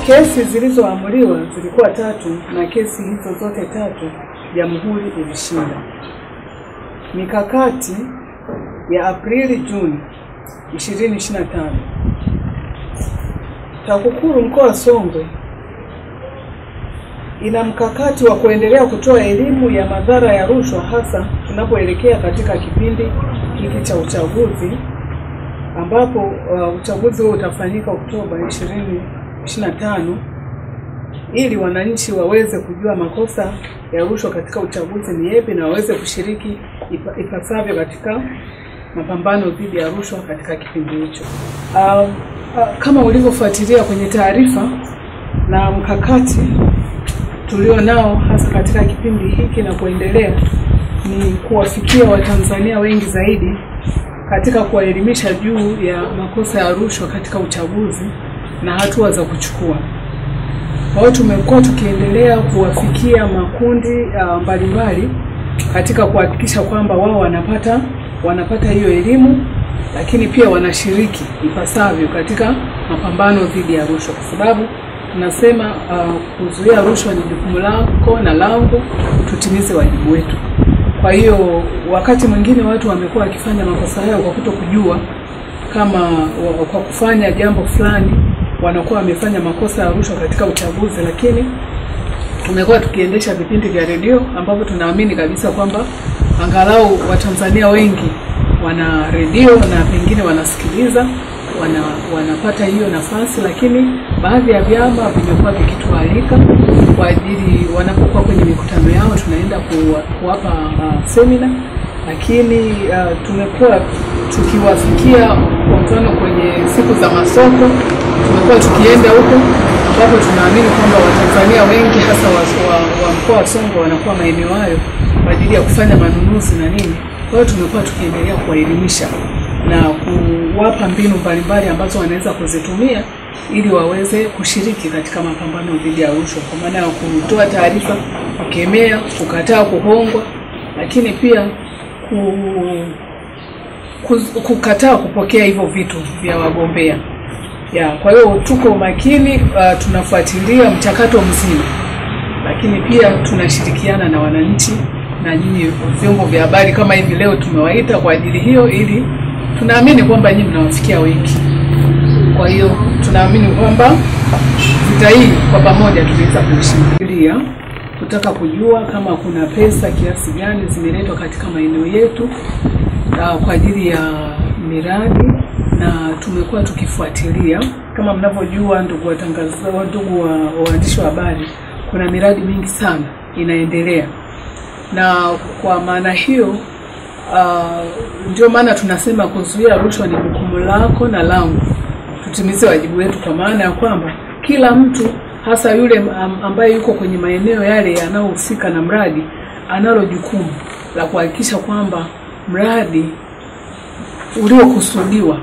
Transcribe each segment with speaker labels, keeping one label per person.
Speaker 1: Kesi zilizoamuliwa zilikuwa 3 na kesi hizo zote 3 Jamhuri ilishinda. Mikakati ya Aprili Juni 2025. TAKUKURU mkoa wa Songwe ina mkakati wa kuendelea kutoa elimu ya madhara ya rushwa, hasa tunapoelekea katika kipindi hiki cha uchaguzi, ambapo uchaguzi huo utafanyika Oktoba 2025, ili wananchi waweze kujua makosa ya rushwa katika uchaguzi ni yapi na waweze kushiriki ipasavyo katika mapambano dhidi ya rushwa katika kipindi hicho. Kama ulivyofuatilia kwenye taarifa, na mkakati tulio nao hasa katika kipindi hiki na kuendelea ni kuwafikia Watanzania wengi zaidi katika kuwaelimisha juu ya makosa ya rushwa katika uchaguzi na hatua za kuchukua. Kwa hiyo tumekuwa tukiendelea kuwafikia makundi mbalimbali katika kuhakikisha kwamba wao wanapata hiyo elimu, lakini pia wanashiriki ipasavyo katika mapambano dhidi ya rushwa, kwa sababu tunasema kuzuia rushwa ni jukumu lako na langu, tutimize wajibu wetu. Kwa hiyo wakati mwingine watu wamekuwa wakifanya makosa yao kwa kutokujua kama kwa kufanya jambo fulani wanakuwa wamefanya makosa ya rushwa katika uchaguzi, lakini tumekuwa tukiendesha vipindi vya redio ambapo tunaamini kabisa kwamba angalau Watanzania wengi wana redio na pengine wanasikiliza, wanapata hiyo nafasi, lakini baadhi ya vyama vimekuwa vikitualika kwa ajili wanapokuwa kwenye mikutano yao tunaenda kuwapa semina, lakini tumekuwa tukiwafikia kwa mfano kwenye siku za masoko, tumekuwa tukienda huko ambapo tunaamini kwamba Watanzania wengi hasa wa mkoa wa Songwe wanakuwa maeneo hayo kwa ajili ya kufanya manunuzi na nini. Kwa hiyo tumekuwa tukiendelea kuwaelimisha na kuwapa mbinu mbalimbali ambazo wanaweza kuzitumia ili waweze kushiriki katika mapambano dhidi ya rushwa, kwa maana ya kutoa taarifa, kukemea, kukataa kuhongwa, lakini pia kukataa kupokea hivyo vitu vya wagombea. Kwa hiyo tuko makini, tunafuatilia mchakato mzima, lakini pia tunashirikiana na wananchi na nyinyi vyombo vya habari kama hivi leo tumewaita kwa ajili hiyo, ili tunaamini kwamba nyinyi mnawafikia wengi. Kwa hiyo tunaamini kwamba vita hii kwa pamoja tunaweza kushinda. Kutaka kujua kama kuna pesa kiasi gani zimeletwa katika maeneo yetu kwa ajili ya miradi, na tumekuwa tukifuatilia. Kama mnavyojua ndugu watangazaji, ndugu waandishi wa habari, kuna miradi mingi sana inaendelea, na kwa maana hiyo ndio maana tunasema kuzuia rushwa ni jukumu lako na langu, tutimize wajibu wetu, kwa maana ya kwamba kila mtu hasa yule ambaye yuko kwenye maeneo yale yanayohusika na mradi analo jukumu la kuhakikisha kwamba mradi uliokusudiwa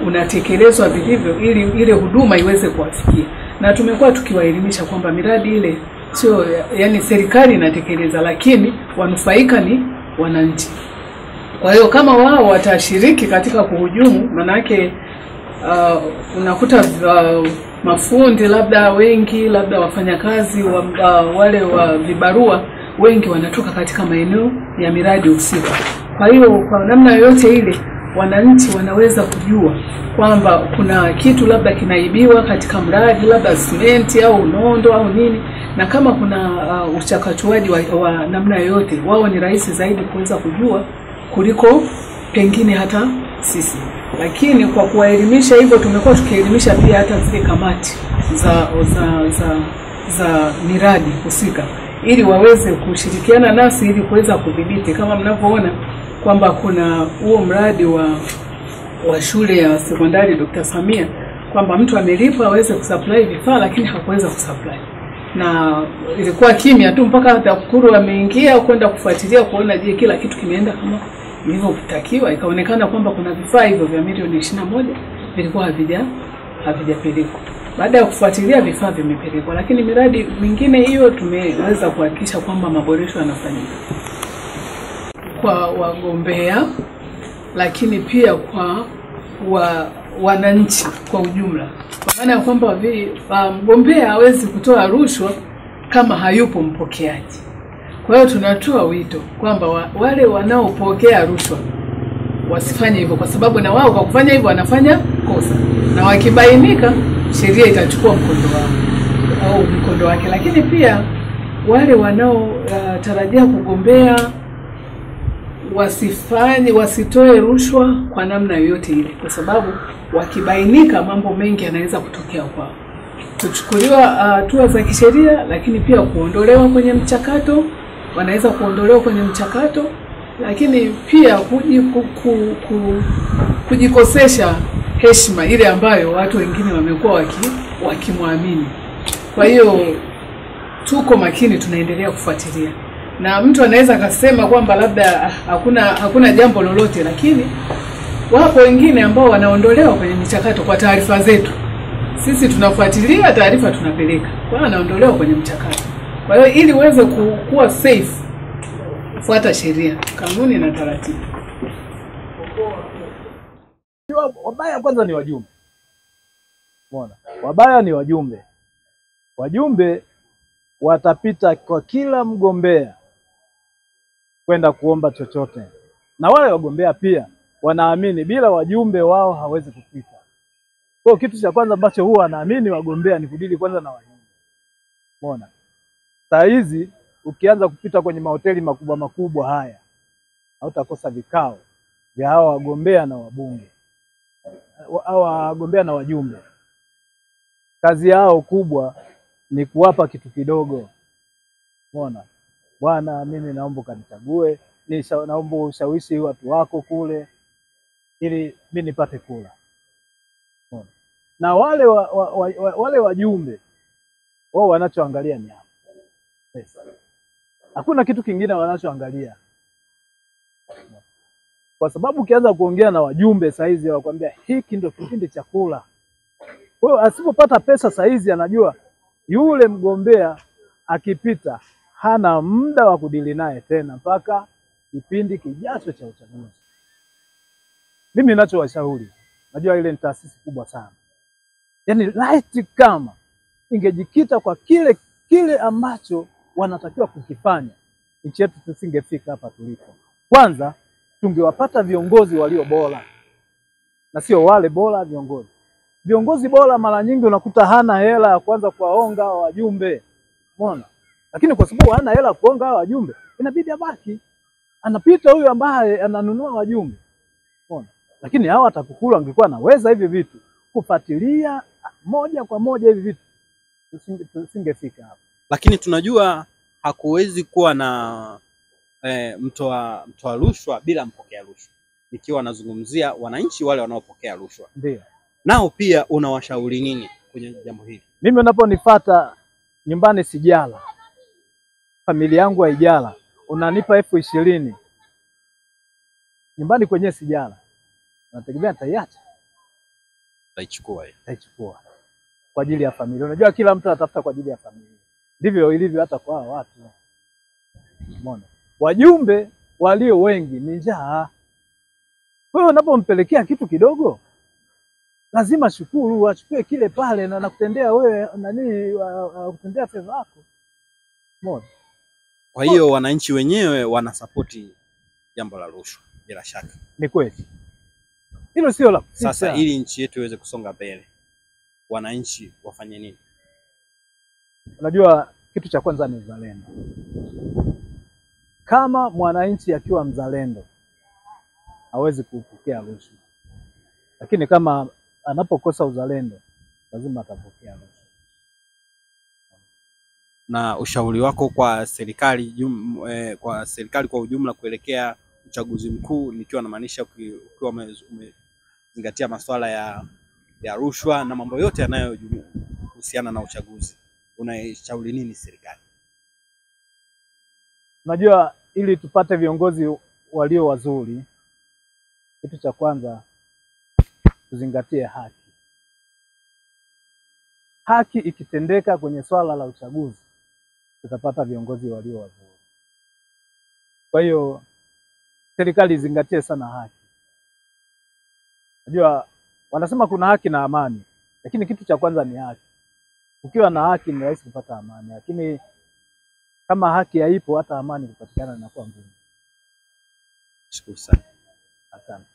Speaker 1: unatekelezwa vilivyo ili ile huduma iweze kuwafikia. Na tumekuwa tukiwaelimisha kwamba miradi ile sio, yani serikali inatekeleza, lakini wanufaika ni wananchi. Kwa hiyo kama wao watashiriki katika kuhujumu, maana yake unakuta mafundi labda wengi, labda wafanyakazi wale wa vibarua wengi wanatoka katika maeneo ya miradi husika. Kwa hiyo kwa namna yoyote ile wananchi wanaweza kujua kwamba kuna kitu labda kinaibiwa katika mradi, labda simenti au nondo au nini, na kama kuna uchakachuaji wa namna yoyote, wao ni rahisi zaidi kuweza kujua kuliko pengine hata sisi. Lakini kwa kuwaelimisha hivyo, tumekuwa tukielimisha pia hata zile kamati za miradi husika, ili waweze kushirikiana nasi ili kuweza kudhibiti. Kama mnavyoona kwamba kuna huo mradi wa shule ya sekondari Dr. Samia, kwamba mtu amelipa aweze kusupply vifaa lakini hakuweza kusupply, na ilikuwa kimya tu mpaka TAKUKURU ameingia kwenda kufuatilia kuona je kila kitu kimeenda kama ilivyotakiwa. Ikaonekana kwamba kuna vifaa hivyo vya milioni 21 vilikuwa havijapelekwa. Baada ya kufuatilia vifaa vimepelekwa, lakini miradi mingine hiyo tumeweza kuhakikisha kwamba maboresho yanafanyika kwa wagombea, lakini pia kwa wananchi kwa ujumla, kwa maana ya kwamba mgombea hawezi kutoa rushwa kama hayupo mpokeaji. Kwa hiyo tunatoa wito kwamba wale wanaopokea rushwa wasifanye hivyo, kwa sababu na wao kwa kufanya hivyo wanafanya kosa, na wakibainika sheria itachukua mkondo wao au mkondo wake. Lakini pia wale wanaotarajia kugombea wasitoe rushwa kwa namna yoyote ile, kwa sababu wakibainika mambo mengi yanaweza kutokea kwao, kuchukuliwa hatua za kisheria, lakini pia kuondolewa kwenye mchakato. Wanaweza kuondolewa kwenye mchakato, lakini pia kujikosesha heshima ile ambayo watu wengine wamekuwa wakimwamini. Kwa hiyo tuko makini, tunaendelea kufuatilia. Na mtu anaweza akasema kwamba labda hakuna jambo lolote, lakini wapo wengine ambao wanaondolewa kwenye michakato kwa taarifa zetu. Sisi tunafuatilia taarifa, tunapeleka. Kwa hiyo wanaondolewa kwenye mchakato. Kwa hiyo ili uweze kuwa safe, fuata sheria, kanuni na taratibu.
Speaker 2: Wabaya kwanza ni wajumbe. Umeona? Wabaya ni wajumbe. Wajumbe watapita kwa kila mgombea kwenda kuomba chochote. Na wale wagombea pia wanaamini bila wajumbe wao hawezi kupita. Kwa kitu cha kwanza ambacho huwa wanaamini wagombea ni kudili kwanza na wajumbe. Umeona? Saa hizi ukianza kupita kwenye mahoteli makubwa makubwa haya, hautakosa vikao vya hao wagombea na wabunge. Hao wagombea na wajumbe, kazi yao kubwa ni kuwapa kitu kidogo. Umeona? Bwana, mimi naomba kanichague, naomba ushawishi watu wako kule ili mimi nipate kula. Umeona? Na wale wajumbe wao wanachoangalia ni hapo pesa. Hakuna kitu kingine wanachoangalia. Kwa sababu ukianza kuongea na wajumbe saizi wakwambia hiki ndio kipindi cha kula. Kwa hiyo asipopata pesa saizi anajua yule mgombea akipita hana muda wa kudili naye tena mpaka kipindi kijacho cha uchaguzi. Mimi ninachowashauri, najua ile ni taasisi kubwa sana. Yaani light kama ingejikita kwa kile ambacho wanatakiwa kukifanya, nchi yetu tusingefika hapa tulipo. Kwanza tungewapata viongozi walio bora. Na sio wale bora viongozi. Viongozi bora mara nyingi unakuta hana hela ya kwanza kuwaonga wajumbe. Umeona? Lakini kwa sababu hana hela kuonga wajumbe, inabidi abaki. Anapita huyu ambaye ananunua wajumbe. Umeona? Lakini hao atakukula angekuwa anaweza hivi vitu kufuatilia moja kwa moja hivi vitu, tusingefika hapa.
Speaker 3: Lakini tunajua hakuwezi kuwa na mtoa rushwa bila mpokea rushwa. Nikiwa nazungumzia wananchi wale wanaopokea rushwa.
Speaker 2: Ndio.
Speaker 3: Nao pia unawashauri nini kwenye jambo hili?
Speaker 2: Mimi unaponifuata nyumbani sijala, familia yangu haijala, unanipa 20,000 nyumbani kwenye sijala, nategemea nitaiacha? Nitaichukua kwa ajili ya familia. Unajua kila mtu anatafuta kwa ajili ya familia. Ndivyo ilivyo hata kwa watu. Umeona? Wajumbe walio wengi ni njaa. Kwa hiyo unapompelekea kitu kidogo, lazima shukuru, achukue kile pale na nakutendea wewe kutendea fedha yako. Umeona?
Speaker 3: Kwa hiyo wananchi wenyewe wanasapoti jambo la rushwa bila shaka.
Speaker 2: Ni kweli. Hilo sio la
Speaker 3: sasa. Ili nchi yetu iweze kusonga mbele, wananchi wafanye nini?
Speaker 2: Unajua kitu cha kwanza ni uzalendo. Kama mwananchi akiwa mzalendo hawezi kupokea rushwa. Lakini kama anapokosa uzalendo lazima atapokea rushwa.
Speaker 3: Na ushauri wako kwa serikali kwa ujumla kuelekea uchaguzi mkuu, nikiwa namaanisha ukiwa umezingatia masuala ya rushwa na mambo yote yanayohusiana na uchaguzi, unaishauri nini serikali?
Speaker 2: Unajua ili tupate viongozi walio wazuri, kitu cha kwanza tuzingatie haki. Haki ikitendeka kwenye swala la uchaguzi, tutapata viongozi walio wazuri. Kwa hiyo serikali izingatie sana haki. Unajua Wanasema kuna haki na amani, lakini kitu cha kwanza ni haki. Ukiwa na haki ni rahisi kupata amani, lakini kama haki haipo hata amani kupatikana inakuwa ngumu.
Speaker 3: Shukuru sana.
Speaker 2: Asante.